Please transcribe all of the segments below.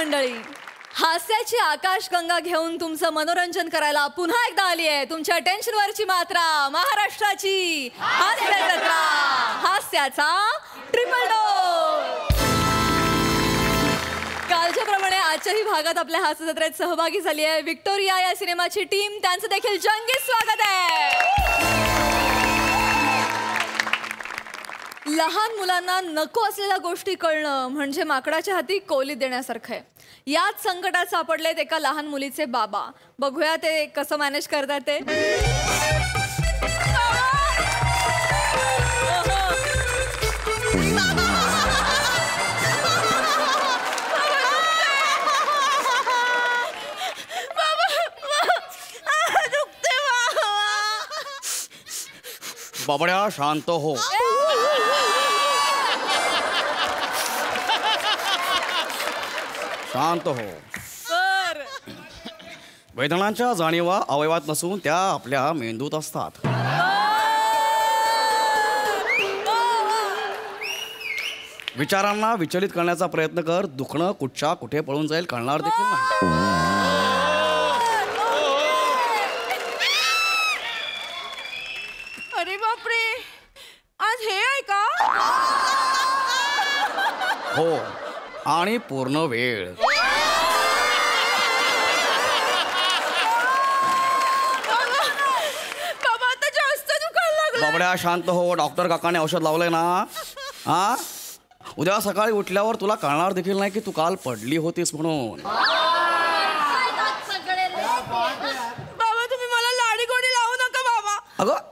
मंडळी, हास्याची आकाशगंगा घेऊन तुमचं मनोरंजन करायला पुन्हा एकदा आली आहे तुमच्या टेन्शनवरची मात्रा, महाराष्ट्राची हास्य जत्रा, हास्याचा ट्रिपल डोस. कालच्याप्रमाणे आजच्याही भागात आपल्या हास्य जत्रेत सहभागी झाली आहे विक्टोरिया या सिनेमाची टीम. त्यांचं देखील जंगी स्वागत आहे. लहान मुलांना नको असलेल्या गोष्टी कळणं म्हणजे माकडाच्या हाती कोली देण्यासारखं आहे. याच संकटात सापडलेत एका लहान मुलीचे बाबा. बघूया ते कसं मॅनेज करतात ते. बाबड्या शांत हो. शांत हो. वेदनांच्या जाणीवा अवयवात नसून त्या आपल्या मेंदूत असतात. विचारांना विचलित करण्याचा प्रयत्न कर. दुखणं कुठच्या कुठे पळून जाईल कळणार देखील नाही. अरे बापरे, आज हे आहे का? हो, आणि पूर्ण वेळ. बाबा आता जास्त दुखायला लागलं. बाबड्या शांत हो. डॉक्टर काकाने औषध लावलंय ना. हा, उद्या सकाळी उठल्यावर तुला कळणार देखील नाही की तू काल पडली होतीस म्हणून. बाबा तुम्ही मला लाडी गोडी लावू नका बाबा. अगं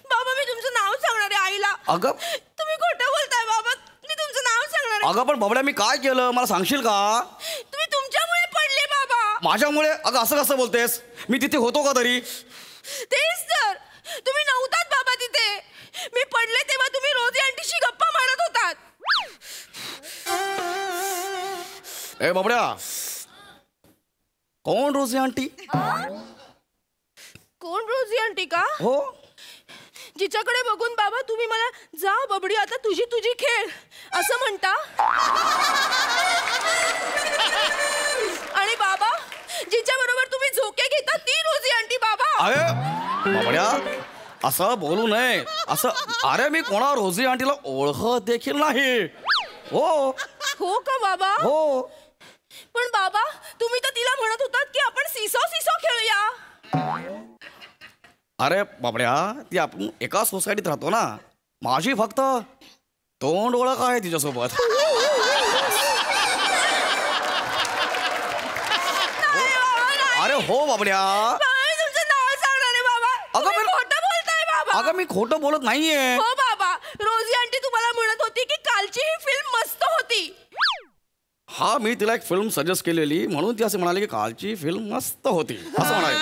बाबा मी तुमचं नाव सांगणार आहे आईला. अगं तुम्ही खोटं बोलताय बाबा. मी तुमचं नाव सांगणार आहे. अगं पण बाबड्या मी काय केलं मला सांगशील का? तुम्ही तुमच्यामुळे पडले बाबा. माझ्यामुळे? अगं असं कसं बोलतेस? मी तिथे होतो का तरी? तेच तर, तुम्ही नव्हतात बाबा तिथे. मी पडले तेव्हा तुम्ही रोजी आंटीशी गप्पा मारत होतात. ए बाबड्या, कोण रोजी आंटी? कोण रोजी आंटी का? हो, जिच्याकडे बघून बाबा तुम्ही मला जा बबडी आता तुझी तुझी खेळ असं म्हणता. आणि बाबा जिच्या बरोबर तुम्ही झोके घेता ती रोजी आंटी बाबा. अरे बाबड्या असं बोलू नये. असं, अरे मी कोणा रोजी आंटीला ओळखत देखील नाही. हो हो का बाबा? हो. पण बाबा तुम्ही तर तिला म्हणत होतात की आपण सिसो सिसो खेळूया. अरे बाबड्या ती आपण एका सोसायटीत राहतो ना. माझी फक्त तोंड ओळख आहे तिच्यासोबत. अरे हो बाबड्या. तुमचं नाव सांगणार आहे बाबा. अगं तुम्ही खोटं बोलताय बाबा. अगं मी खोटं बोलत नाहीये. हो बाबा, रोजी आंटी तुम्हाला म्हणत होती की कालची ही फिल्म मस्त होती. हा, मी तिला एक फिल्म सजेस्ट केलेली म्हणून ती असं म्हणाली की कालची फिल्म मस्त होती असं म्हणाली.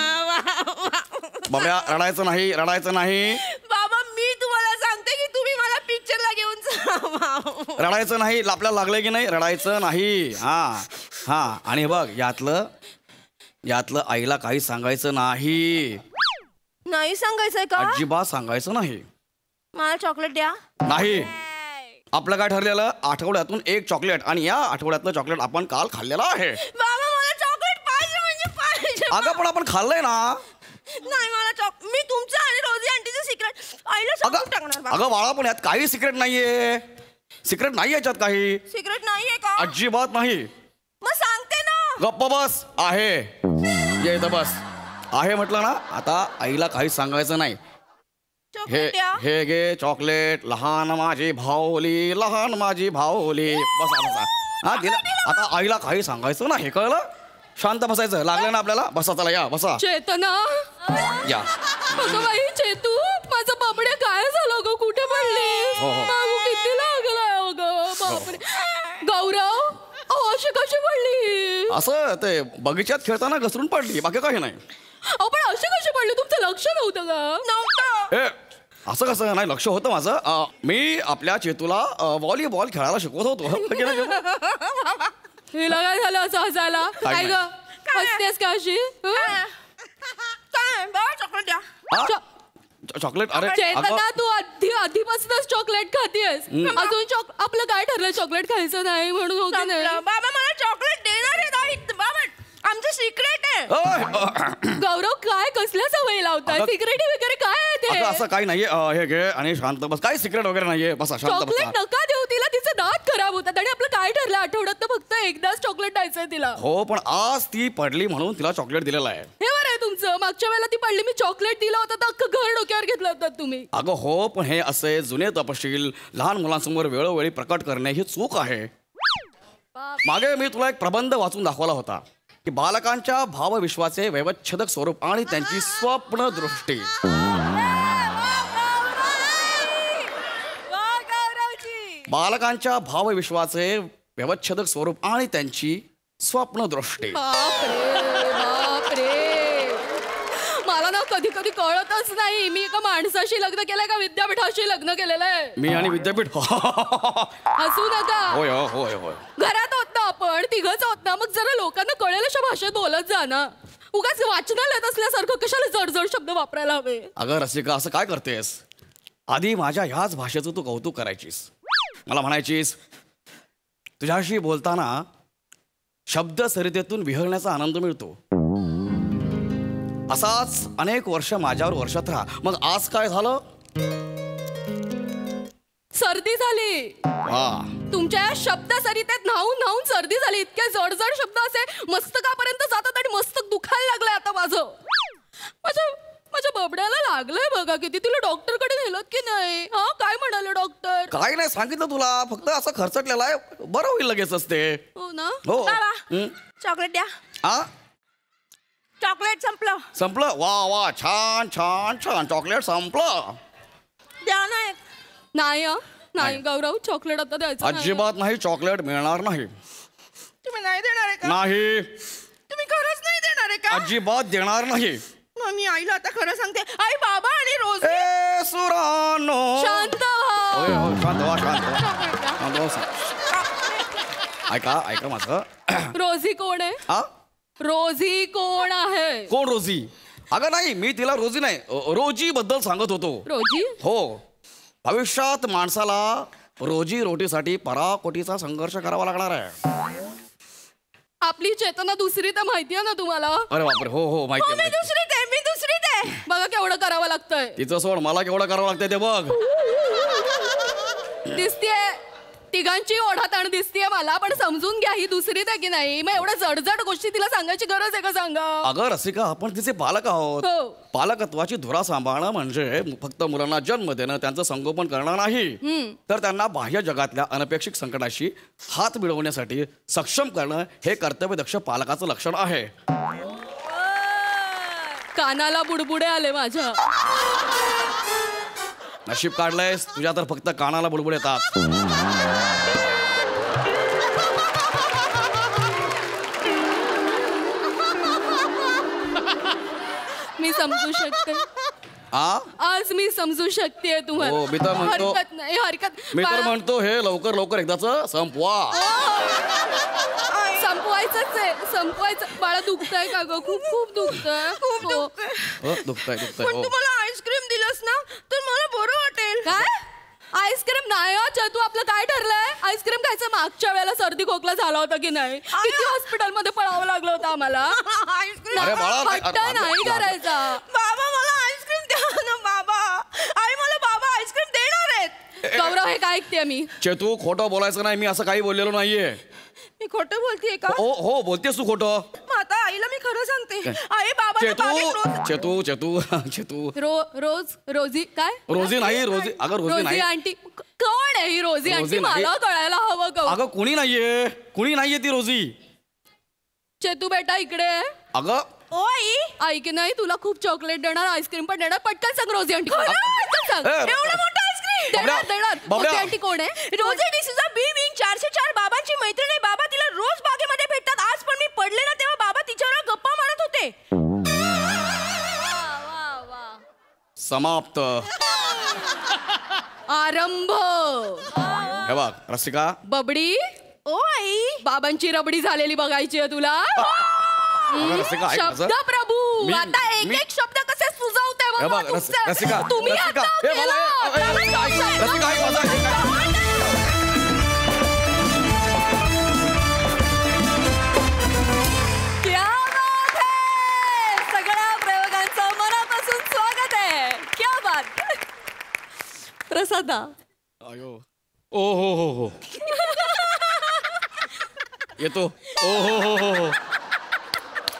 बाबड्या रडायचं नाही, रडायचं नाही. बाबा मी तुम्हाला सांगते की तुम्ही मला पिक्चरला घेऊन जा. रडायचं नाही. आपल्याला लागलंय की नाही, रडायचं नाही. हा हा. आणि हे बघ यातलं आईला काही सांगायचं नाही. नाही सांगायचंय का? अजिबात सांगायचं नाही. मला चॉकलेट द्या. नाही. आपलं काय ठरलेलं, आठवड्यातून एक चॉकलेट, आणि या आठवड्यातलं चॉकलेट आपण काल खाल्लेलं आहे. बाबा मला चॉकलेट पाहिजे म्हणजे पाहिजे. अगं पण आपण खाल्लंय ना. नाही मला मी तुमचं आणि रोजी आंटीचं सिक्रेट आईला सांगून टाकणार बाबा. अगं बाळा पण यात काही सिक्रेट नाहीये. सिक्रेट नाही याच्यात काही. सिक्रेट नाहीये का? अजिबात नाही. मग सांगते ना. गप्प बस. आहे ये इथं बस. आहे म्हटलं ना. आता आईला काही सांगायचं नाही. हे हे घे चॉकलेट. लहान माझी भावली, लहान माझी भावली. बसा बसा. हा दिला. आता आईला काही सांगायचं नाही, कळलं? शांत बसायचं. लागलं ना आपल्याला. बसा चला या बसा. चेतना या. अगं बाई चेतू, माझं बाबड्या काय झालं ग? कुठे पडली? हो, हो. बाबू किती लागलाय ग बापरे. गौरव अशी कशी पडली? असं ते बगीच्यात खेळताना घसरून पडली, बाकी काही नाही. अहो पण अशी कशी पडली? तुमचं लक्ष नव्हतं का? नव्हतं. ए असं कसं नाही, लक्ष होतं माझं. मी आपल्या चेतूला व्हॉलीबॉल खेळायला शिकवत होतो. हिला काय झालं असं हसायला? काय ग हसतेस का अशी? काय बा चॉकलेट द्या. चॉकलेट? अरे चेतना तू आधीपासूनच चॉकलेट खातीयस. अजून आपलं काय ठरलं चॉकलेट खायचं नाही म्हणून? बाबा मला चॉकलेट देणार आहे. सिक्रेट आहे. गौरव काय कसल्या सवयी लावताय? अगं- सिक्रेट वगैरे काय आहे ते? अगं असं काही नाहीये. हे घे आणि शांत बस. काही सिक्रेट वगैरे नाहीये. बसा शांत चॉकलेट बसा. नका देऊ तिला, तिचे दात खराब होतात. आणि आपलं काय ठरलं आठवड्यात तर फक्त एकदाच चॉकलेट द्यायचंय तिला. हो पण आज ती पडली म्हणून तिला चॉकलेट दिलेलं आहे. हे बरं आहे तुमचं. मागच्या वेळेला ती पडली, मी चॉकलेट दिलं होतं तर अख्खं घर डोक्यावर घेतलं होतं तुम्ही. अगं हो पण हे असे जुने तपशील लहान मुलांसमोर वेळोवेळी प्रकट करणे ही चूक आहे. मागे मी तुला एक प्रबंध वाचून दाखवला होता की बालकांच्या भावविश्वाचे वैवच्छेदक स्वरूप आणि त्यांची स्वप्न दृष्टी. बालकांच्या भावविश्वाचे व्यवच्छेदक स्वरूप आणि त्यांची स्वप्नदृष्टी. बापरे, मला ना कधी कधी कळतच नाही मी एका माणसाशी लग्न केलंय का विद्यापीठाशी लग्न केलेलं आहे. मी आणि विद्यापीठ. हसू नका. होय होय होय. घरात होत ना आपण तिघच होत ना, मग जरा लोकांना कळेल अशा भाषेत बोलत जा ना. उगाच वाचनालयात असल्यासारखं कशाला जड शब्द वापरायला हवे. अगं रसिका असं काय करतेस? आधी माझ्या ह्याच भाषेचं तू कौतुक करायचीस. मला म्हणायचीस तुझ्याशी बोलताना शब्द सरितेतून विहरण्याचा आनंद मिळतो. असाच अनेक वर्ष माझ्यावर वर्षात राहा. मग आज काय झालं? सर्दी झाली. वा तुमच्या या शब्द सरितेत न्हाऊन न्हाऊन सर्दी झाली. इतके जड शब्द असे मस्तकापर्यंत जातात आणि मस्तक दुखायला लागलंय आता माझं. माझ्या बबड्याला लागलंय बघा किती. तिला डॉक्टरकडे नेलं की नाही? हा काय म्हणाले डॉक्टर? काय नाही सांगितलं तुला, फक्त असं खर्चटलेलं आहे, बरं होईल लगेचच ते. हो ना. हो. बाबा चॉकलेट द्या. हा चॉकलेट संपलं. संपलं. वा वा छान छान छान. चॉकलेट संपलं. द्या ना एक. नाही नाही नाही. गौरव चॉकलेट आता द्यायचं नाही. अजिबात नाही. चॉकलेट मिळणार नाही. तुम्ही नाही देणार आहे का? नाही तुम्ही खरंच नाही देणार आहे का? अजिबात देणार नाही. मग मी आईला आता खरं सांगते. आई बाबा आणि रोज ए सुरानो. शांत व्हा. होय, होय, शांत व्हा शांत व्हा. शांत व्हा. ऐका माझं. रोजी कोण आहे? हा रोजी कोण आहे? कोण रोजी? अगं नाही मी तिला रोजी नाही रोजी बद्दल सांगत होतो. रोजी? हो भविष्यात माणसाला रोजी रोटीसाठी पराकोटीचा संघर्ष करावा लागणार आहे. आपली चेतना दुसरी तर माहितीये ना तुम्हाला. अरे बापरे. हो हो माहिती आहे, मी माहिती आहे. दुसरीत आहे. मी दुसरीत आहे. बघा केवढं करावं लागतंय. तिचं सोड, मला केवढं करावं लागतंय ते बघ. दिसतीये तिघांची ओढाताण दिसतीये मला, पण समजून घ्या ही दुसरीत आहे की नाही. मग एवढ्या जडजड गोष्टी तिला सांगायची गरज आहे का सांगा? अगं रसिका आपण तिचे पालक आहोत. हो. पालकत्वाची धुरा सांभाळणं म्हणजे फक्त मुलांना जन्म देणं, त्यांचं संगोपन करणं नाही, तर त्यांना बाह्य जगातल्या अनपेक्षित संकटाशी हात मिळवण्यासाठी सक्षम करणं हे कर्तव्यदक्ष पालकाचं लक्षण आहे. कानाला बुडबुडे आले माझ्या. नशीब काढलंयस तुझ्या तर फक्त कानाला बुडबुड येतात. मी समजू शकते. आज मी समजू शकते तुम्हाला. हो, मी तर म्हणतो- हरकत नाही हरकत. मी तर म्हणतो हे लवकर एकदाच संपवा. संपवायचंच आहे संपवायचं. बाळा दुखतंय का ग? खूप खूप दुखतंय. खूप हो. दुखतंय. दुखतंय पण हो. तू मला आईस्क्रीम दिलंस ना तर मला बरं वाटेल. काय आईस्क्रीम नाही? तू आपलं काय ठरलंय? आईस्क्रीम खायचं. मागच्या वेळेला सर्दी खोकला झाला होता की नाही? किती हॉस्पिटलमध्ये पळावं लागलं होतं आम्हाला. आईस्क्रीम अरे बाळा, हट्ट नाही करायचा. बाबा मला आईस्क्रीम द्या ना बाबा. आई मला बाबा आईस्क्रीम देणार आहेत. गौरव हे काय ऐकते मी? चेतू खोटं बोलायचं नाही. मी असं काही बोललेलो नाहीये. मी खोटं बोलतेय का? हो हो बोलतेस तू खोटं. मग आता आईला मी खरं सांगते. आई बाबा चेतू चेतू रोजी काय? रोजी नाही रोजी. अगं रोजी नाही. आंटी कोण आहे ही रोजी आंटी? नाही. मला कळायला हवं का? अगं कुणी नाहीये ती रोजी. चेतू बेटा इकडे आहे. अगं ओ आई ऐक नाही तुला खूप चॉकलेट देणार आईस्क्रीम पण देणार. पटकन सांग रोजी आंटी कोण आहे? पटकन सांग. ए, एवढं मोठं आईस्क्रीम देणार बाबड्या. रोजी आंटी कोण आहे? रोजी डिसूजा बी विंग 404 बाबांची मैत्रीण आहे. बाबा तिला रोज बागेमध्ये भेटतात. आज पण मी पडले ना तेव्हा बाबा तिच्यावर गप्पा मारत होते. समाप्त. आरंभ. हे बघ रसिका. बबडी ओ आई बाबांची रबडी झालेली बघायची आहे तुला. अगं रसिका ऐक माझं. शब्द प्रभू मी- आता एक मी- एक शब्द कसे सुचवते हे बघ रसिका तुम्ही रसिका. आता हे बघ, केलं. रसिका ऐक माझं. क्या अयो ओ हो येतो. ओ हो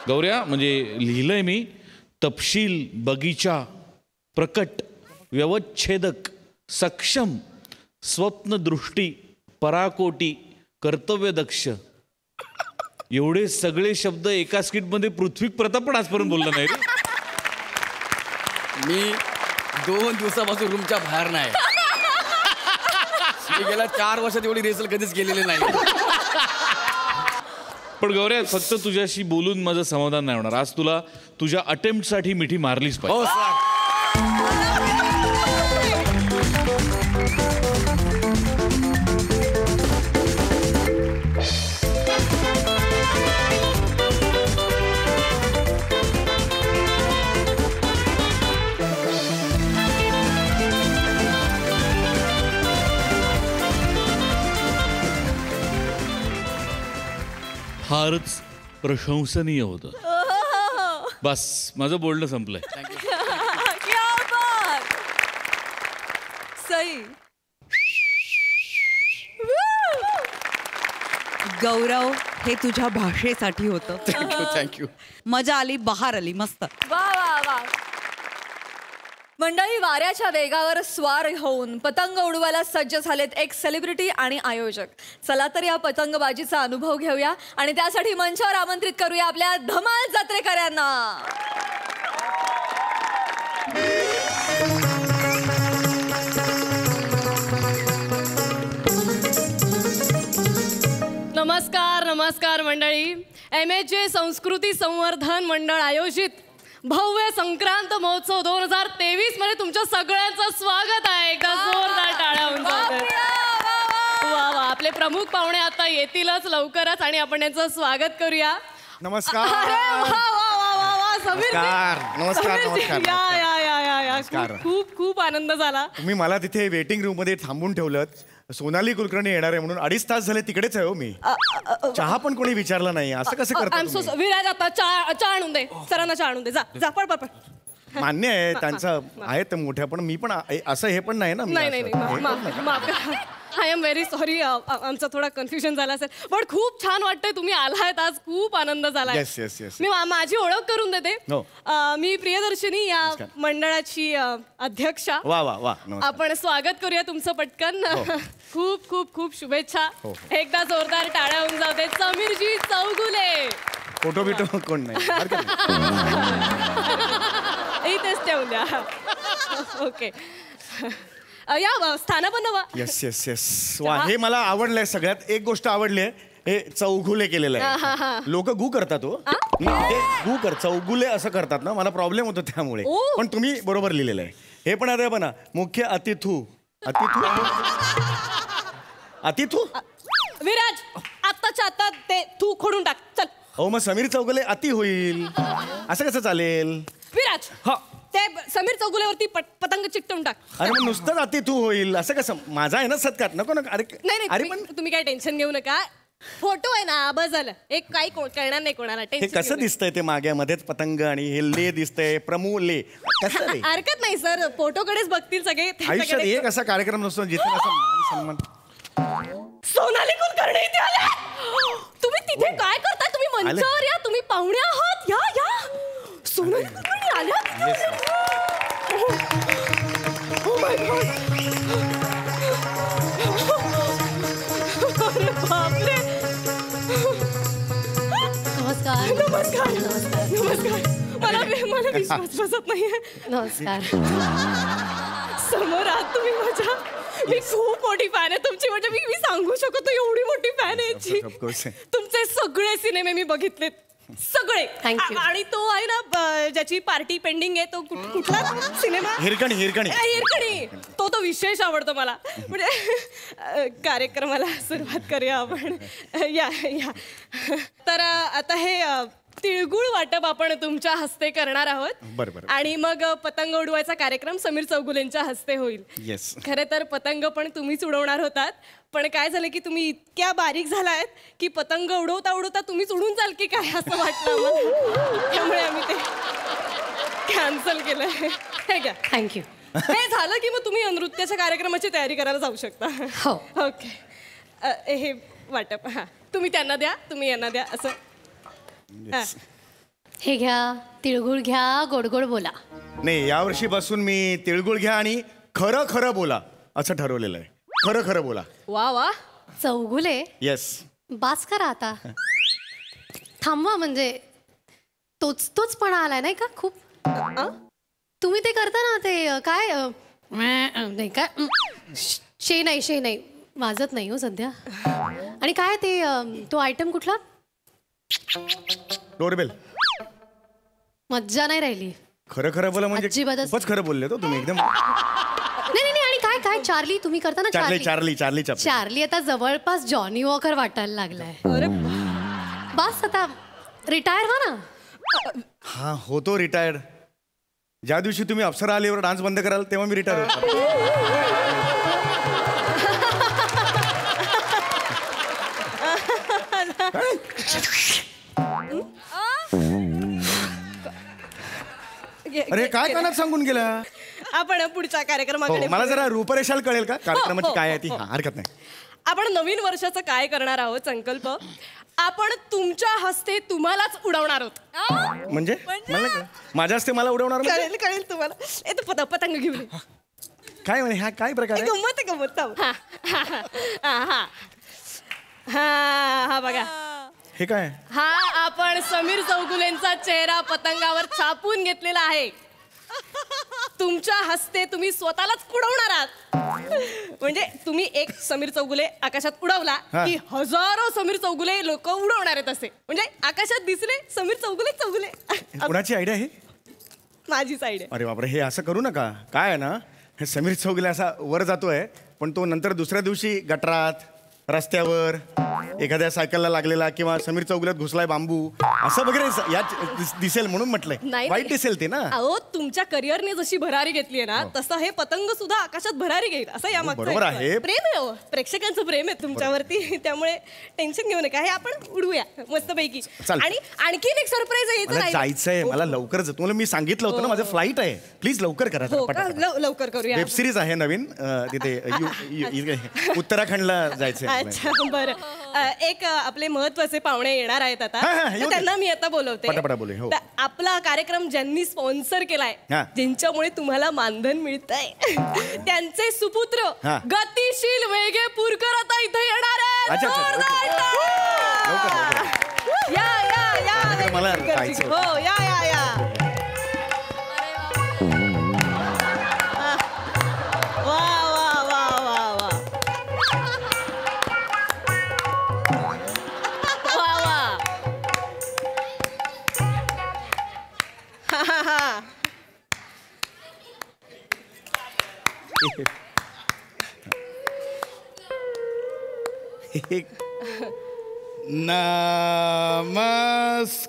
गौऱ्या, म्हणजे लिहिलंय मी, तपशील, बगीचा, प्रकट, व्यवच्छेदक, सक्षम, स्वप्नदृष्टी, पराकोटी, कर्तव्यदक्ष, एवढे सगळे शब्द एका स्किटमध्ये पृथ्वी प्रताप पण आजपर्यंत बोलला नाही रे. मी 2 दिवसापासून रूमच्या बाहेर नाही. मी गेल्या 4 वर्षात एवढी रिहर्सल कधीच केलेली नाही. पण गौऱ्या, फक्त तुझ्याशी बोलून माझं समाधान नाही होणार. आज तुला तुझ्या अटेम्प्टसाठी मिठी मारलीच पाहिजे. हो सर. फारच प्रशंसनीय होतं. बस माझं बोलणं संपलंय. क्या बात. सई. गौरव, हे तुझ्या भाषेसाठी होतं. थँक्यू. मजा आली, बहार आली, मस्त. वा वा वा. मंडळी, वाऱ्याच्या वेगावर स्वार होऊन पतंग उडवायला सज्ज झालेत एक सेलिब्रिटी आणि आयोजक. चला तर या पतंगबाजीचा अनुभव घेऊया आणि त्यासाठी मंचावर आमंत्रित करूया आपल्या धमाल जत्रेकऱ्यांना. नमस्कार नमस्कार मंडळी. MHJ संस्कृती संवर्धन मंडळ आयोजित भव्य संक्रांत महोत्सव 2023 मध्ये तुमच्या सगळ्यांचं स्वागत आहे. एकदा जोरदार टाळ्या होऊन जातात. वा वा. आपले प्रमुख पाहुणे आता येतीलच लवकरच आणि आपण यांचं स्वागत करूया. नमस्कार. अरे वा वा वा वा वा. समीर जी. नमस्कार. समीर जी, नमस्कार. या नमस्कार. खूप खूप आनंद झाला. तुम्ही मला तिथे वेटिंग रूम मध्ये थांबून ठेवलं. सोनाली कुलकर्णी येणार आहे म्हणून 2.5 तास झाले तिकडेच आहे हो मी. चहा पण कोणी विचारला नाही. असं कसं करता तुम्ही? विराज, आता चहा आणून दे. सरांना चहा आणून दे. जा जा पळ पळ पळ. मान्य आहे त्यांचं आहे ते मोठ्या, पण मी पण असं हे पण नाही ना. नाही. I am very sorry. आमचा थोडा कन्फ्युजन झाला असेल, पण खूप छान वाटतंय तुम्ही आलायत आज. खूप आनंद झाला. Yes. मी माझी ओळख करून देते. हो. मी प्रियदर्शिनी, या मंडळाची अध्यक्षा. वा नमस्कार. आपण स्वागत करूया तुमचं पटकन. खूप खूप खूप शुभेच्छा. एकदा जोरदार टाळ्या होऊन जाऊ दे. समीरजी चौगुले. फोटो बिटो कोण नाही हरकत नाही. इथेच ठेवून द्या. ओके. या स्थानापन्न व्हा. येस. वा, हे मला आवडलंय. सगळ्यात एक गोष्ट आवडली आहे, हे चौगुले केलेलं आहे. लोक गु करतात हो. चौगुले असं करतात ना, मला प्रॉब्लेम होतो त्यामुळे. पण तुम्ही बरोबर लिहिलेलं आहे. हे पण आता बघा, मुख्य अतिथू. अतिथू विराज, आत्ताच्या आता ते तू खोडून टाक. चल. हो, मग समीर चौगुले अति होईल. असं कसं चालेल? विराज, हा. ते समीर चौगुलेवरती पतंग चिकटवून टाक. अरे मग नुसतंच अतिथू होईल असं कसं? माझा आहे ना सत्कार. नको नका. नाही अरे पण तुम्ही काय टेन्शन घेऊ नका. फोटो आहे ना, बस झालं. एक काही कळणार नाही कोणाला. हे टेन्शन कसं दिसतंय ते मागे मध्येच पतंग आणि हे ले दिसतंय, प्रमूले कसं रे? हरकत नाही सर, फोटोकडेच बघतील सगळे. आयुष्यात एक असा कार्यक्रम नसतो जिथे असं मान सन्मान. सोनाली कुलकर्णी इथे आल्या. तुम्ही तिथे काय करताय? तुम्ही मंचावर या. तुम्ही पाहुणे आहात. या. सोनाली कुलकर्णी आल्या. Oh my God. अरे बापरे. नमस्कार. मला विश्वास बसत नाहीये. नमस्कार. समोर आहात तुम्ही माझ्या. मी खूप मोठी फॅन आहे तुमची. म्हणजे मी सांगू शकतो एवढी मोठी फॅन आहे याची. Of course. तुमचे सगळे सिनेमे मी बघितलेत. सगळे. Thank you. आणि तो आहे ना ज्याची पार्टी पेंडिंग आहे, तो कुठला सिनेमा? हिरकणी. तो विशेष आवडतो मला. म्हणजे कार्यक्रमाला सुरुवात करूया आपण. या. तर आता हे तिळगुळ वाटप आपण तुमच्या हस्ते करणार आहोत. बरोबर. आणि मग पतंग उडवायचा कार्यक्रम समीर चौगुलेंच्या हस्ते होईल. येस. खरे तर पतंग पण तुम्हीच उडवणार होतात, पण काय झालं की तुम्ही इतक्या बारीक झालायत की पतंग उडवता तुम्हीच उडून जाल की काय असं वाटलं आम्हाला. त्यामुळे आम्ही ते कॅन्सल केलंय. हे घ्या. थँक्यू. हे झालं की मग तुम्ही नृत्याच्या कार्यक्रमाची तयारी करायला जाऊ शकता. हो. ओके. हे वाटप हा तुम्ही त्यांना द्या, तुम्ही यांना द्या असं. हा. हे घ्या, तिळगुळ घ्या, गोड गोड बोला. नाही, यावर्षीपासून मी तिळगुळ घ्या आणि खरं खरं बोला असं ठरवलेलं आहे. खरं खरं बोला. वा वा. चौगुले येस. बास करा आता. थांबवा, म्हणजे तोचपणा आलाय नाही का खूप. तुम्ही ते करता ना ते काय नाही काय शे नाही वाजत नाही हो सध्या. आणि काय ते तो आयटम कुठला. डोरबेल. मज्जा नाही राहिली. खरं खरं बोला म्हणजे अजिबातच. खूपच खरं बोलले तो तुम्ही एकदम. नाही आणि काय चार्ली तुम्ही करता ना. चार्ली चार्ली आता जवळपास जॉनी वॉकर वाटायला लागलाय. अरे बस आता रिटायर व्हा ना. हा होतो रिटायर्ड. ज्या दिवशी तुम्ही अप्सरा आलीवर डान्स बंद कराल तेव्हा मी रिटायर होतो. अरे काय कानात सांगून गेला. आपण पुढच्या कार्यक्रमाकडे मला जरा रूपरेषाल कळेल का कार्यक्रमाची काय आहे ती. हरकत नाही. आपण नवीन वर्षाचं काय करणार आहोत संकल्प. आपण तुमच्या हस्ते तुम्हालाच उडवणार आहोत. म्हणजे मला काय? माझ्या हस्ते मला उडवणार म्हणजे? कळेल तुम्हाला. पतंग घेऊन ये. काय म्हणे हा काय प्रकार आहे? गंमत हा बघा. हे काय? हा आपण समीर चौगुलेंचा चेहरा पतंगावर छापून घेतलेला आहे. तुमच्या हस्ते तुम्ही स्वतःलाच उडवणार आहात. म्हणजे तुम्ही एक समीर चौगुले आकाशात उडवला की हजारो समीर चौगुले लोक उडवणार आहेत असे. म्हणजे आकाशात दिसले समीर चौगुले. कुणाची आयडिया आहे? माझीच आयडिया. अरे बापरे, हे असं करू नका. काय आहे ना, हे समीर चौगुले असा वर जातोय पण तो नंतर दुसऱ्या दिवशी गटरात, रस्त्यावर, एखाद्या सायकलला लागलेला किंवा समीर चौगुल्यात घुसलाय बांबू असं वगैरे यात दिसेल म्हणून म्हटलंय. वाईट दिसेल ते ना. अहो तुमच्या करिअरने जशी भरारी घेतली ना तसं हे पतंग सुद्धा आकाशात भरारी घेईल असं या मागचं बरोबर आहे. प्रेम आहे हो. प्रेक्षकांचं प्रेम आहे तुमच्यावरती. त्यामुळे टेन्शन घेऊ नका. हे आपण उडवूया मस्तपैकी. आणि आणखीन एक सरप्राईज मला जायचंय. मला लवकर तुम्हाला मी सांगितलं होतं ना माझं फ्लाईट आहे. प्लीज लवकर करा. लवकर करूया. वेब सिरीज आहे नवीन तिथे उत्तराखंडला जायचंय. अच्छा बरं. एक आपले महत्वाचे पाहुणे येणार आहेत आता. तर त्यांना मी आता बोलवते. पटापटा बोलू. हो. तर आपला कार्यक्रम ज्यांनी स्पॉन्सर केलाय, ज्यांच्यामुळे तुम्हाला मानधन मिळतंय, त्यांचे सुपुत्र गतिशील वेगेपूरकर आता इथे येणार आहेत. या मला जायचं. हो या.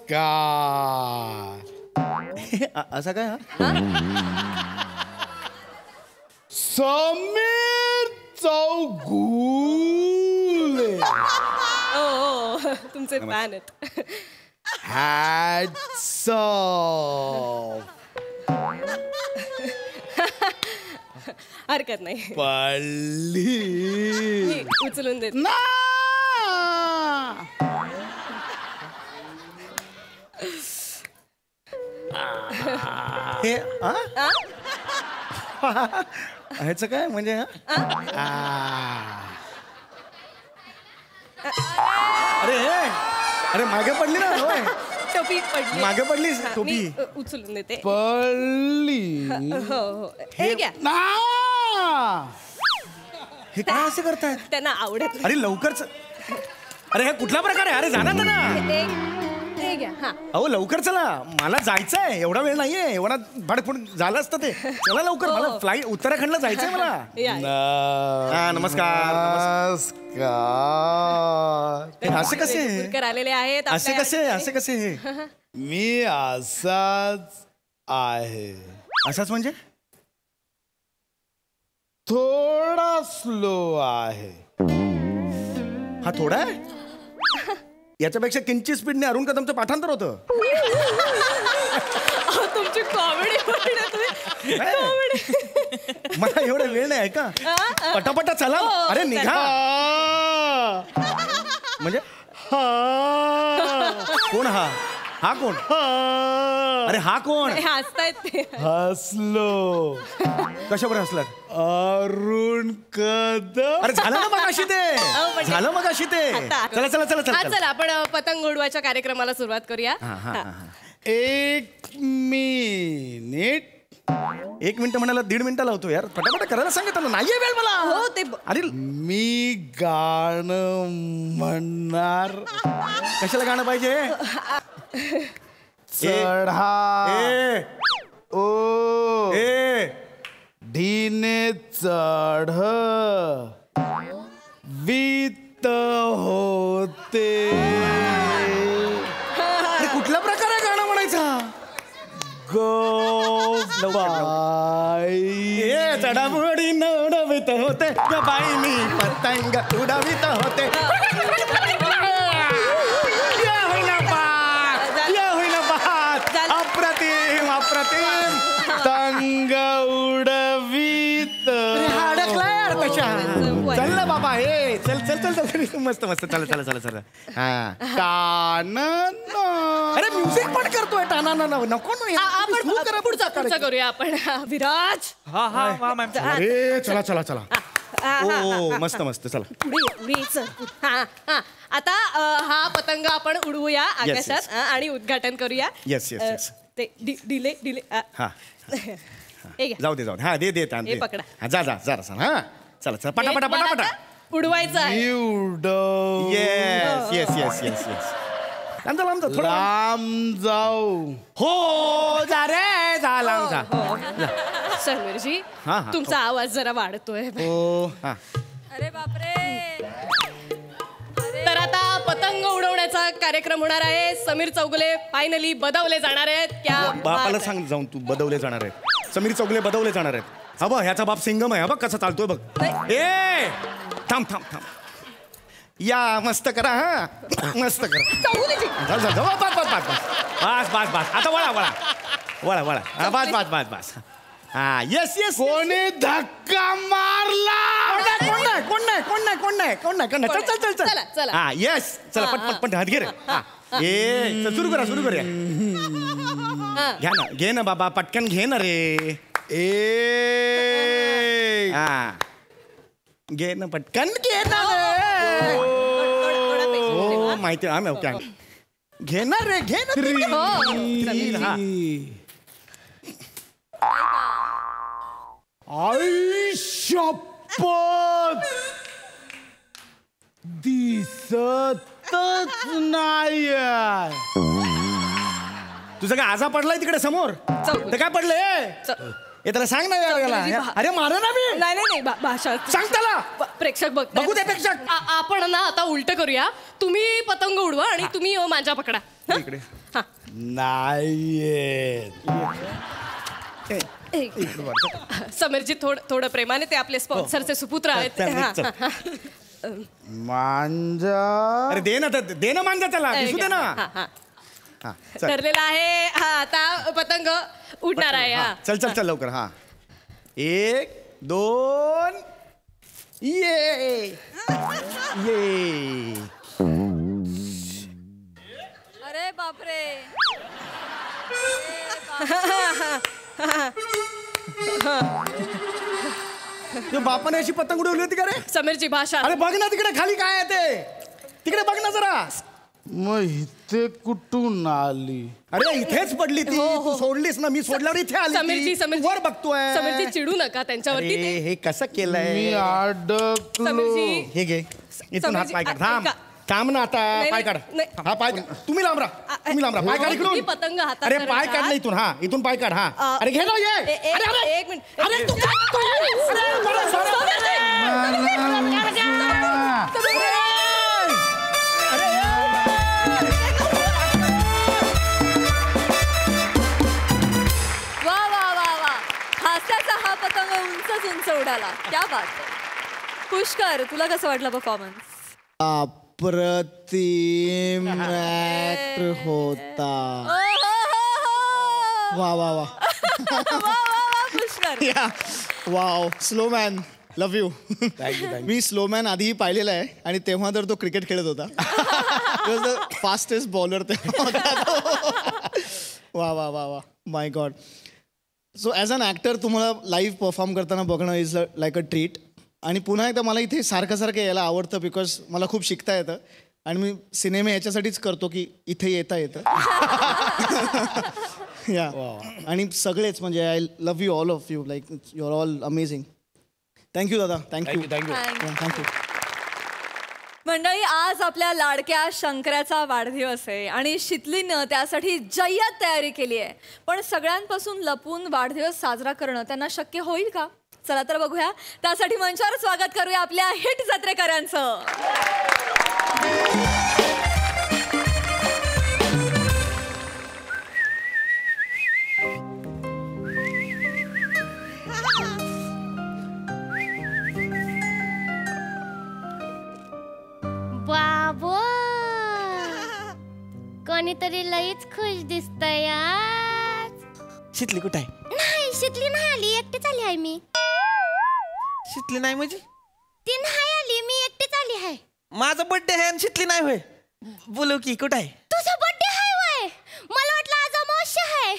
नमस्कार. असा काय? समीर चौगुले. तुमचे फॅन आहेत. Hats off. हरकत नाही. पल्ली मी उचलून देत. हे ह्याचं काय म्हणजे? अरे मागे पडली ना. टोपी पडली. मागे पडली टोपी. उचलून देते. पल्ली. हो. हे घ्या. हे काय असं करताय? त्यांना आवडत. अरे लवकरच. अरे हे कुठला प्रकार आहे? अरे जाणार ना. हे घ्या. हा अहो लवकर चला. मला जायचंय. एवढा वेळ नाहीये. एवढा भाडफूड झालं असतं ते. चला लवकर. मला फ्लाईट उत्तराखंडला जायचंय मला. नमस्कार. असे कसे आलेले आहेत. असे कसे मी असाच आहे. असाच म्हणजे? थोडा स्लो आहे. हा थोडा आहे. याच्यापेक्षा किंचित स्पीडने अरुण कदमचं पाठांतर होतं. तुमची तुमची कॉमेडी मला एवढा वेळ नाही आहे का पटापटा चला अरे निघा म्हणजे कोण हा कोण अरे हा कोण हसतायत ते हसलो कशावर हसलात अरुण कदम. अरे झालं ना मग अशी ते झालं मग अशी ते चला चला चला हा चला चला आपण पतंग उडवायच्या कार्यक्रमाला सुरुवात करूया एक मिनिट 1 मिनिट म्हणाला 1.5 मिनिटं लावतो यार पटापट करायला सांगितलं नाहीये वेळ मला हो ते अरे मी गाणं म्हणणार. कशाला गाणं पाहिजे चढा ए ओ ए ढीने चढ वित होते. अरे कुठला प्रकार आहे गाणं म्हणायचा बाई ए चढामोडी न उडवित होते ग बाई मी पतंग उडवित होते या होईना बात अप्रतिम अप्रतिम तंग उडवीत हा अडकला यार तशा चल ना बाबा हे चल चल चल चल मस्त मस्त चला चला चला चला हा कानन. अरे म्युझिक पण करतोय टाना ना नको ना आपण पुढचा करूया आपण विराज अरे चला चला चला ओ मस्त मस्त चला पुढे चल आता हा पतंग आपण उडवूया आकाशात आणि उद्घाटन करूया येस येस येस ते डिले हा हे घ्या. जाऊ दे हा दे दे हे पकडा. हा जा जा जरा सर हा चला चला पटापटा हे तुम्हाला पटापटा आता उडवायचं आहे उडव yes yes yes yes yes लांब जा लांब जा थोडं लांब जाऊ. हो जा रे जा लांब जा समीरजी हा, हा. तुमचा आवाज जरा वाढतोय हो हा अरे बापरे तर आता पतंग उडवण्याचा कार्यक्रम होणार आहे. समीर चौगुले फायनली बदवले जाणार आहेत. क्या बापाला बात सांग जाऊन तू बदवले जाणार आहेत समीर चौगुले बदवले जाणार आहेत हा बघ ह्याचा बाप सिंगम आहे हा बघ कसा चालतोय बघ ए थांब थांब थांब या मस्त करा हा मस्त करा जा जा बस बस बस बस बस बस आता वळा वळा वळा वळा हा बस बस बस बस हा येस येस कोणी धक्का मारला. कोण नाही चल चल चल चला, चल चला. हा येस चला पट पट पट हात घे रे हा ए चल सुरू करूया घ्या ना घे ना बाबा पटकन घे ना रे ए हा घे ना पटकन घे ना रे हो माहिती आहे आम्ही ओके घे ना रे घे ना हा आई शपथ दिसतच नाही. तुझं काय आजा पडलाय तिकडे समोर तर काय पडलंय हे त्याला सांग ना याला अरे मारा ना मी नाही भाषा सांग त्याला प्रेक्षक बघू दे प्रेक्षक. आपण ना आता उलट करूया. तुम्ही पतंग उडवा आणि तुम्ही मांजा पकडा हं? इकडे हा. नाहीये. समीरजी थोडं प्रेमाने ते आपले स्पॉन्सरचे सुपुत्र आहेत चल. हा, हा. मांजा अरे दे ना मांजा त्याला दिसू दे ना हा, हा. हा चल ठरलेला आहे हा आता पतंग उडणार आहे हा, हा. चल चल चल लवकर हा 1 2 ये अरे बापरे बापाने अशी पतंग उडवली होती का रे समीरजी भाषा अरे बघ ना तिकडे खाली काय आहे ते तिकडे बघ ना जरा मग इथे कुठून आली. अरे इथेच पडली ती तू सोडलीस ना मी सोडल्यावर इथे आली ती. वर बघतोय समीरजी चिडू नका त्यांच्यावरती अरे, ते. हे कसं केलंय मी अडकलो. समीरजी हे घे इथून हात पाय काढ थांब ऐका. थांब ना आता नाही, पाय काढ नाही. हा पाय तुम्ही लांब राहा तुम्ही लांब राहा पाय काढ तुम्ही इकडून पतंग हातात अरे धरा. पाय काढ ना इथून हा इथून पाय काढ हा अरे घे ना ये अरे अरे एक मिनिट अरे तू काय करतोय? अरे, बरं, बरं. वा वा वा वा हास्याचा हा पतंग उंचच उंच उडाला क्या बात आहे. पुष्कर तुला कसं वाटलं परफॉर्मन्स अप्रतिम ऍक्ट होता. वा वा वा Pushkar. Wow slow man love you. Me slow man आधीही पाहिलेला आहे आणि तेव्हा तर तो क्रिकेट खेळत होता. फास्टेस्ट बॉलर तेव्हा होता तो. वा वा वा वा my god. So as an actor तुम्हाला लाईव्ह परफॉर्म करताना बघणं इज लाईक अ ट्रीट. आणि पुन्हा एकदा मला इथे सारखं यायला आवडतं बिकॉज मला खूप शिकता येतं आणि मी सिनेमे याच्यासाठीच करतो की इथे येता येतं. या आणि सगळेच म्हणजे I love you all of you like you are all amazing. Thank you दादा. थँक्यू. थँक्यू. मंडळी, आज आपल्या लाडक्या शंकराचा वाढदिवस आहे आणि शीतलीनं त्यासाठी जय्यत तयारी केली आहे. पण सगळ्यांपासून लपून वाढदिवस साजरा करणं त्यांना शक्य होईल का? चला तर बघूया. त्यासाठी मंचावर स्वागत करूया आपल्या हिट जत्रेकरांचं. बाबो कोणीतरी लईच खुश दिसतंय आज. शितली कुठं आहे? नाही शितली नाही आली, एकटीच आली आहे मी. शितली नाही म्हणजे? ती नाही आली, मी एकटीच आली आहे. माझा बर्थडे आहे आणि शितली नाही होय? बोलू की कुठं आहे? तुझा बर्थडे आहे वय? मला वाटलं आज अमावस्या आहे.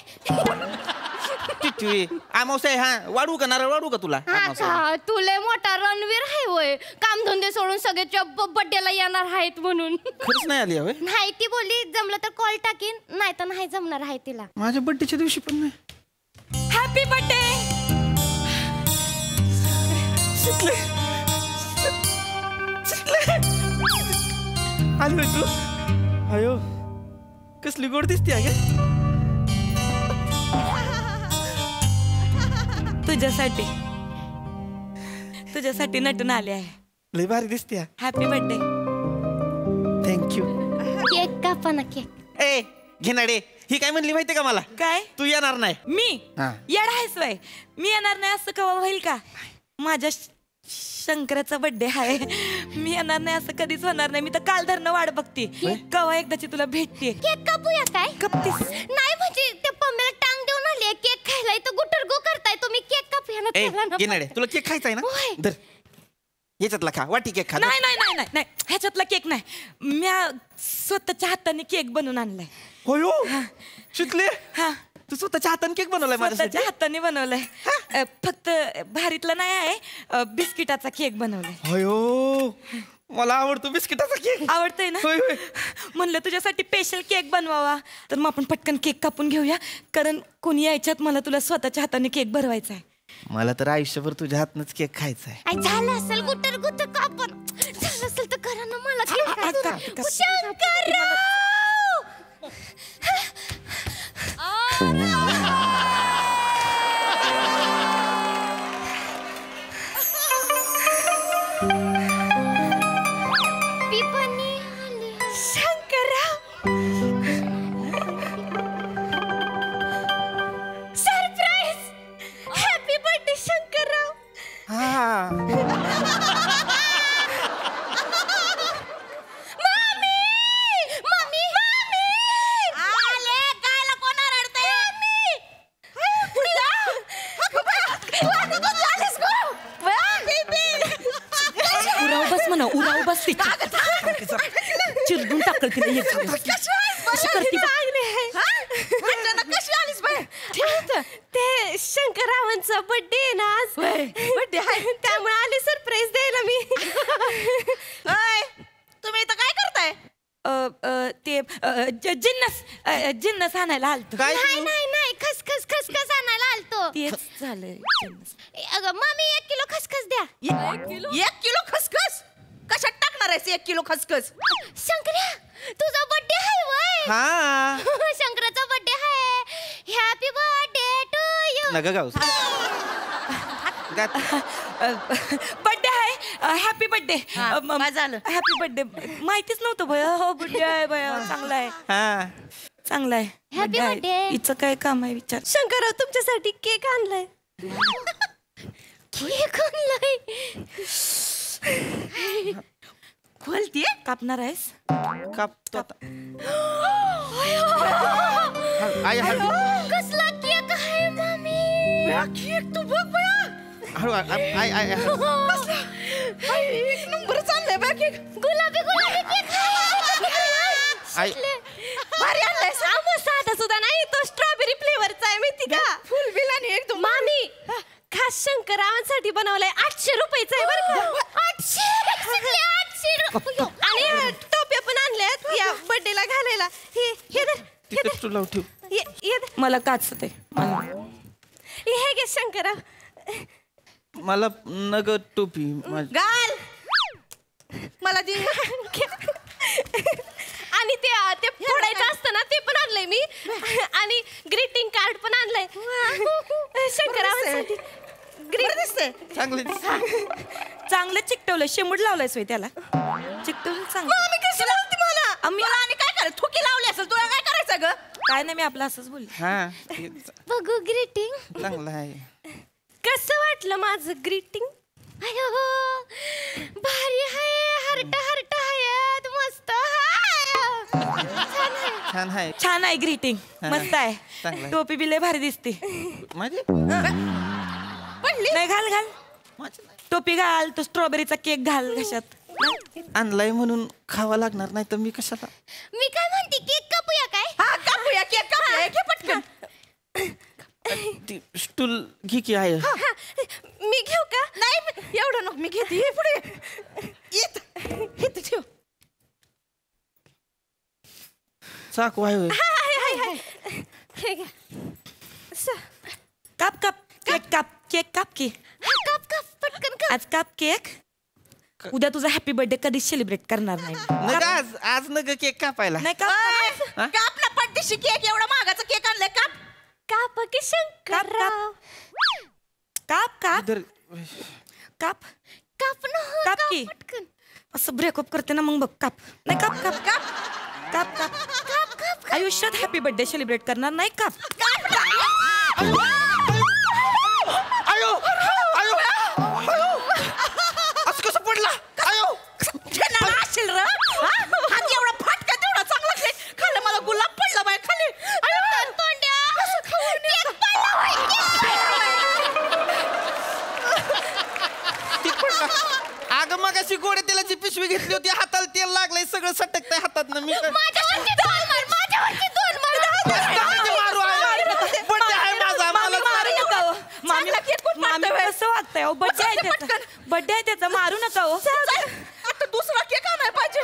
टिटवी अमावस्या आहे. हा वाढू का नारळ वाढू का तुला? हा तुले मोठा रणवीर आहे वय. कामधंदे सोडून सगळे बर्थडेला येणार आहेत म्हणून. खरंच नाही आली होय? नाही ती बोलली जमलं तर कॉल टाकीन, नाही तर नाही जमणार आहे तिला. माझ्या बर्थडेच्या दिवशी पण नाही. Happy birthday. शितले आलोय तू. अयो कसली गोड दिसते आहे ग. तुझ्यासाठी नटून आले आहे. लय भारी दिसते. Happy birthday. थँक्यू. केक कापा ना केक. ए घेणारे ही काय म्हणली माहितीये का मला? काय? तू येणार नाही. मी येणार आहेस वय? मी येणार नाही असं कवा होईल का? माझ्या शंकराचा बर्थडे आहे, मी येणार नाही असं कधीच होणार नाही. मी तर काल धरणं वाट बघते कवा एकदाची तुला भेटते. केक कापूया काय? कपतीस? नाही म्हणजे ते पम्मीला टांग देऊन आली केक खायला. इथं गुटरगु करताय तुम्ही. केक कापूया ना. ए चला ना. घेणारे तुला केक खायचा आहे होय. ना? धर याच्यातला खा. वाटी केक खा. नाही नाही नाही नाही नाही ह्याच्यातला केक नाही. मी स्वतःच्या हाताने केक बनवून आणलाय. होयो शिकले. हा तू स्वतःच्या हाताने केक बनवलाय? स्वतःच्या हाताने बनवलाय. फक्त भारीतला नाही आहे, बिस्किटाचा केक बनवलाय. होयो मला आवडतो बिस्किटाचा केक. आवडतंय ना? म्हणलं तुझ्यासाठी स्पेशल केक बनवावा. तर मग आपण पटकन केक कापून घेऊया, कारण कोणी यायच्यात मला तुला स्वतःच्या हाताने केक भरवायचा आहे. मला तर आयुष्यभर तुझ्या हातनच केक खायचा आहे. आई झालं असेल गुटरगु तर कापून. झालं असेल तर करा ना मला केक. शंकरराव उराव बस चिरडून टाकल तिला. ते शंकररावांचा बर्थडे ना आज. बर्थडे आहे त्यामुळे आले सरप्राईज द्यायला मी. तुम्ही इथं काय करताय? ते जिन्नस आणायला आलतो. नाही नाही नाही खसखस खसखस आणायला आलतो. तेच झालंय. अगं मामी 1 किलो खसखस द्या. 1 किलो खसखस? कशात टाकणार आहेस 1 किलो खसखस? शंकर्या तुझा बर्थडे आहे वय? हा शंकराचा बर्थडे आहे. Happy birthday to you. नका गाऊ. बर्थडे आहे. Happy birthday. झालं हॅपी बर्थडे. माहितीच नव्हतं भया. हो बर्थडे आहे भया. चांगला आहे. चांगला आहे. Happy birthday. हिचं काय काम आहे विचार. शंकरराव तुमच्यासाठी केक आणलाय. केक आणलाय. खोलतीये? कापणार आहेस? कापतो आता. कसला केक तू बघ बया. हळू एक नंबर चाललंय बा केक. गुलाबी केक भारी आणलाय साधा सुद्धा नाही तो स्ट्रॉबेरी फ्लेवरचा आहे माहिती का फुल बिल आणि एकदम मामी खास शंकररावांसाठी बनवलंय 800 रुपयाचं आहे बरं का. 800 आणि टोप्या पण आणल्यात या बर्थडेला घालायला. हे धर तू लाव ठेव. हे धर. मला काच ते हे घे शंकरराव. मला नग टोपी घाल मला दे. आणि ते फोडायचं असतं ना ते पण आणलंय मी आणि ग्रीटिंग कार्ड पण आणलंय शंकररावांसाठी. चांगले चांगलं चिकटवलं शेंबूड लावलंय सोय त्याला चिकटवलं चांगलं. कशी लावते मला आणि काय करायचं थुकी लावली असेल तुला काय करायचं ग. काय नाही मी आपलं असंच बोलले. हा बघू ग्रीटिंग चांगलं आहे. कसं वाटलं माझं ग्रीटिंग. अयो भारी आहे हर्ट आहे मस्त छान आहे. छान आहे ग्रीटिंग मस्त आहे. चांगलं आहे. टोपी बी लय भारी दिसते. माझे नाही घाल टोपी घाल तो स्ट्रॉबेरीचा केक घाल घशात. आणलाय म्हणून खावा लागणार नाही तर मी कशाला. मी काय म्हणते केक कापूया काय. हा कापूया केक कापूया घे पटकन. ती स्टूल घे की आहे. मी घेऊ का. नाही एवढं नको मी घेते हे पुढे येत ठेव. चाकू आहे होय. हे घ्या. काप काप केक काप केक काप की. काप पटकन काप. आज काप केक. उद्या तुझा हॅपी बर्थडे कधीच सेलिब्रेट करणार नाही. नग आज नग केक कापायला. नाही काप काप ना पड्डीशी केक एवढा महागाचा केक आणलाय. काप की शंकरराव. काप काप इधर काप काप ना काप की. पटकन. असं ब्रेकअप करते ना मग बघ काप. नाही काप काप काप काप काप काप आयुष्यात हॅपी बर्थडे सेलिब्रेट करणार नाही काप. आयो आयो आयो असं कसं पडला. आयो असेल र हात एवढा फाटका तेवढा चांगला केक खाल्ला मला गुलाब पडला बाय खाली. अगं मग अशी गोडे तेलाची पिशवी घेतली होती हाताला तेल लागलंय सगळं सटकतंय हातात ना. मी मारू कसं वागताय हो. बड्डे आहे त्याचा बड्डे आहे त्याचा मारू नका हो. आता दुसरा केक आणाय पाहिजे.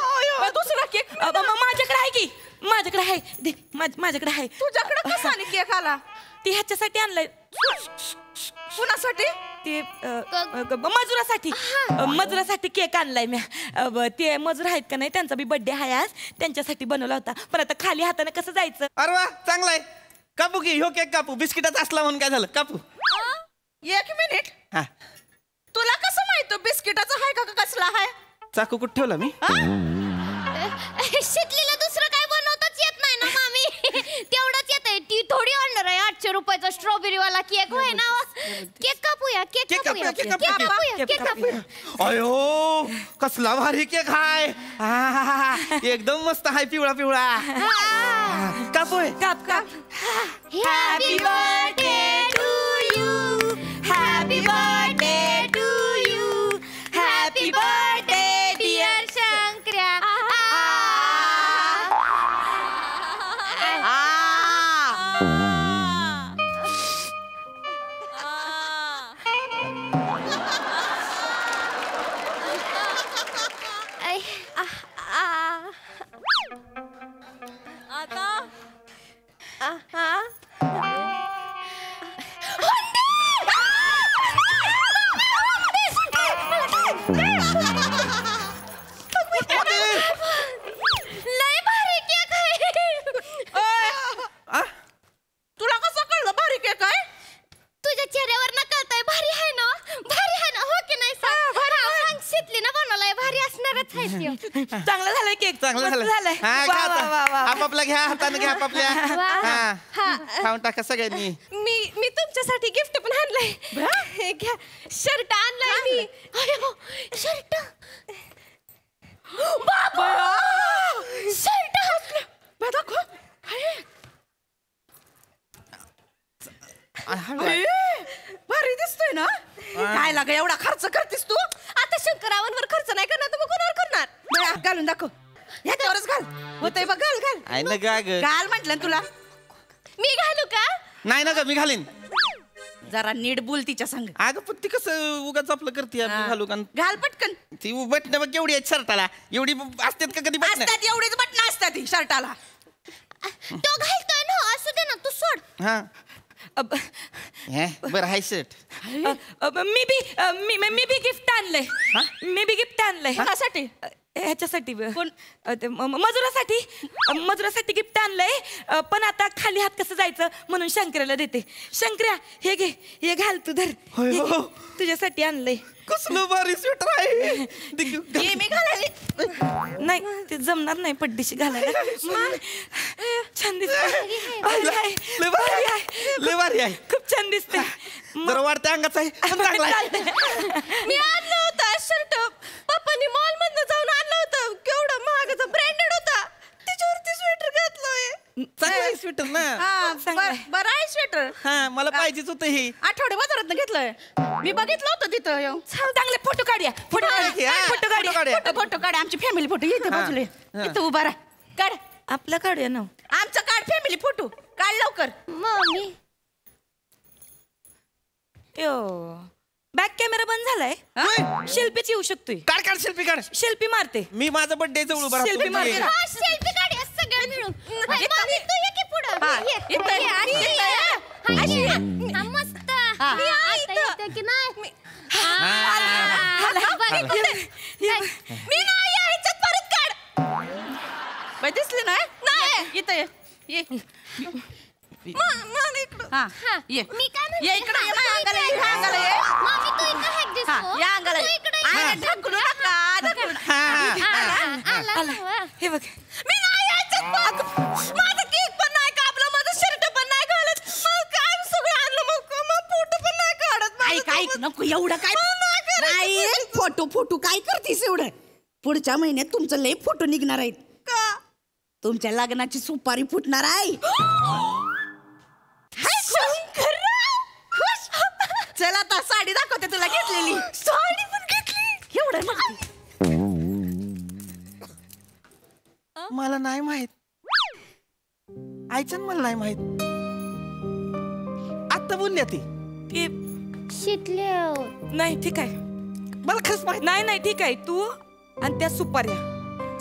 दुसरा केक माझ्याकडे आहे की माझ्याकडे आहे दे माझ्याकडे आहे. तुझ्याकडे कसा आणि केक आला. ती ह्याच्यासाठी आणलंय. कुणासाठी. ते मजुरासाठी मजुरासाठी केक आणलाय मी. ते मजूर आहेत का नाही त्यांचा बी बर्थडे आहे आज त्यांच्यासाठी बनवला होता. पण आता खाली हाताने कसं जायचं. अरे वा चांगलाय. कापू की ह्यो केक कापू. बिस्किटाचा असला म्हणून काय झालं कापू. 1 मिनिट हा तुला कसं माहित बिस्किटाचा आहे का कसला आहे. चाकू कुठं ठेवला मी. शिकलीला दुसरं काय बनवताच येत नाही ना मामी. तेवढंच येतंय. ती थोडी आणणार आहे 800 रुपयाचा स्ट्रॉबेरी वाला केक होय ना. केक कापूया केक कापूया. अयो कसला भारी केक हाय. एकदम मस्त हाय पिवळा पिवळा. कापूय काप काप. Happy birthday to you. Happy birthday to you. Happy birthday dear शंकर्या. लय भारी केक आहे. तुला कसं कळलं भारी केक आहे. तुझ्या चेहऱ्यावर न कळतंय. भारी आहे ना. भारी आहे ना हो की नाही. सांग शितली ना बनवलाय भारी असणारच आहे. चांगलं झालंय केक चांगलं झालं. हा वा, वा, वा, वा. आपापला घ्या हाताने घ्या आपापल्या. हा खाऊन टाका सगळ्यांनी. मी तुमच्यासाठी गिफ्ट पण आणलंय. हे घ्या शर्ट आणलाय मी. शर्ट शर्ट हळू. अगं एवढा खर्च करतेस तू? आता शंकरावांवर खर्च नाही करणार तर मग कोणावर करणार? बरं, घालून दाखव. ह्याच्यावरच घाल. होतंय बघ, घाल घाल. आहे ना का ग? घाल म्हटलं तुला. मी घालू का? नाही ना ग, मी घालीन. जरा नीट बोल तिच्या संग. अगं पण ती कसं उगाच आपलं करते घालू का? घाल पटकन. ती बटणं बघ केवढी आहेत शर्टाला. एवढी असतात का कधी बटणं? असतात एवढीच बटणं असतात ही शर्टाला. तो घालतोय ना, असू दे ना, तू सोड. हा बरं हाय शर्ट. मी बी गिफ्ट आणलंय. मी बी गिफ्ट आणलंय. कोणासाठी? ह्याच्यासाठी मजुरासाठी गिफ्ट आणलंय. पण आता खाली हात कसं जायचं म्हणून शंकराला देते. शंकर्या हे घे, हे घाल तू धर. तुझ्यासाठी आणलंय. कसलं भारी स्वेटर आहे. मी घालायला नाही ते जमणार नाही पड्डीशी घालायला. छान दिसते. लय भारी आहे. खूप छान दिसते. जरा वाढत्या अंगाचा आहे. मी आणलं होतं शर्ट. पप्पांनी मॉल मधनं जाऊन आणलं होतं. केवढं महागाचं ब्रँडेड होता. त्याच्यावरती स्वेटर घातलंय. चांगलं आहे स्वेटर ना. बरं आहे स्वेटर. हा मला पाहिजेच होतं हे. आठवडे बाजारात घेतलंय. मी बघितलं होतं तिथं. चांगले फोटो काढूया. फोटो काढ. आमची फॅमिली फोटो इथे बाजूला इथं उभा राहा. काढ. आपला काढूया ना. आमचा काढ फॅमिली फोटो. काढ लवकर. मम्मी बॅक कॅमेरा बंद झालाय. शिल्पीच येऊ शकतोय. काढ काढ शिल्पी काढ. शिल्पी मारते. मी माझा बर्थडे जवळ उभा राहतो. शिल्पी मारते. सेल्फी काढ सगळं मिळून. मम्मी तू ये की पुढं. मस्त. आता की नाही. मी नाही ह्याच्यात परत काढ. दिसले नाही इथं ये. मी काय ये इकडे ये. मम्मी तू इकडे हॅक दिसतो. या अंगाला ढकलू नका. हे बघ. मी नाही यायच्यात. माझा केक पण नाही कापला. माझं शर्ट पण नाही घालत. मग काय सगळं आणलं. मग फोटो पण नाही काढत. ऐक नको एवढं काय नाही. फोटो काय करतीस एवढं? पुढच्या महिन्यात तुमचं लय फोटो निघणार आहेत. का? तुमच्या लग्नाची सुपारी फुटणार आहे. चल आता साडी दाखवते तुला घेतलेली. साडी पण घेतली. एवढं मला नाही माहित. आईचं मला नाही माहित. आता बोलल्या ती शिकले. नाही ठीक आहे. मला खरंच माहित नाही ठीक आहे. तू आणि त्या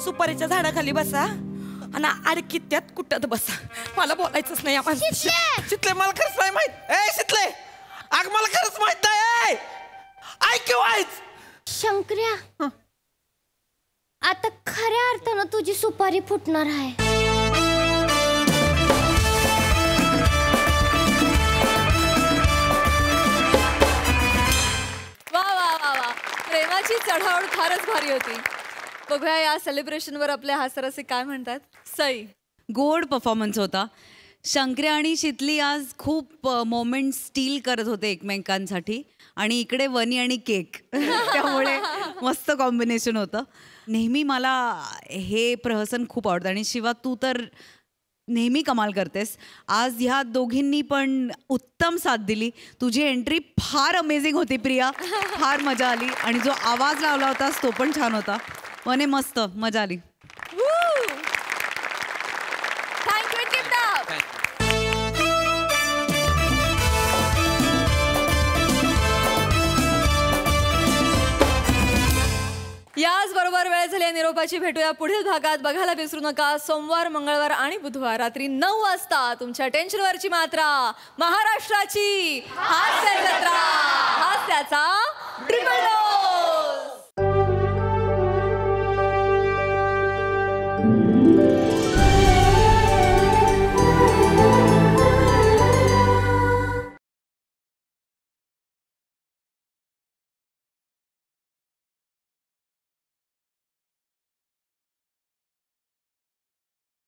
सुपारीच्या झाडाखाली बसा आणि अडकीत त्यात कुठत बसा. मला बोलायचंच नाही. आपण शितले मला खरंच नाही माहित. ए शितले अग मला खरंच माहित नाही. ऐक शंकर्या आता खऱ्या अर्थानं तुझी सुपारी फुटणार आहे. वा वा वा वा. प्रेमाची चढाओढ फारच भारी होती. बघूया या सेलिब्रेशनवर आपले हास्यरसिक काय म्हणतात. सई. गोड परफॉर्मन्स होता. शंकर्या आणि शितली आज खूप मोमेंट स्टील करत होते एकमेकांसाठी आणि इकडे वनी आणि केक त्यामुळे मस्त कॉम्बिनेशन होतं. नेहमी मला हे प्रहसन खूप आवडतं आणि शिवा तू तर नेहमी कमाल करतेस. आज ह्या दोघींनी पण उत्तम साथ दिली. तुझी एंट्री फार अमेझिंग होती प्रिया. फार मजा आली आणि जो आवाज लावला होतास तो पण छान होता. वने मस्त मजा आली. याच बरोबर वेळ झाली निरोपाची. भेटूया पुढील भागात. बघायला विसरू नका सोमवार, मंगळवार आणि बुधवार रात्री 9 वाजता तुमच्या टेन्शनवरची मात्रा महाराष्ट्राची हास्य जत्रा. हास्याचा ट्रिपल डोस.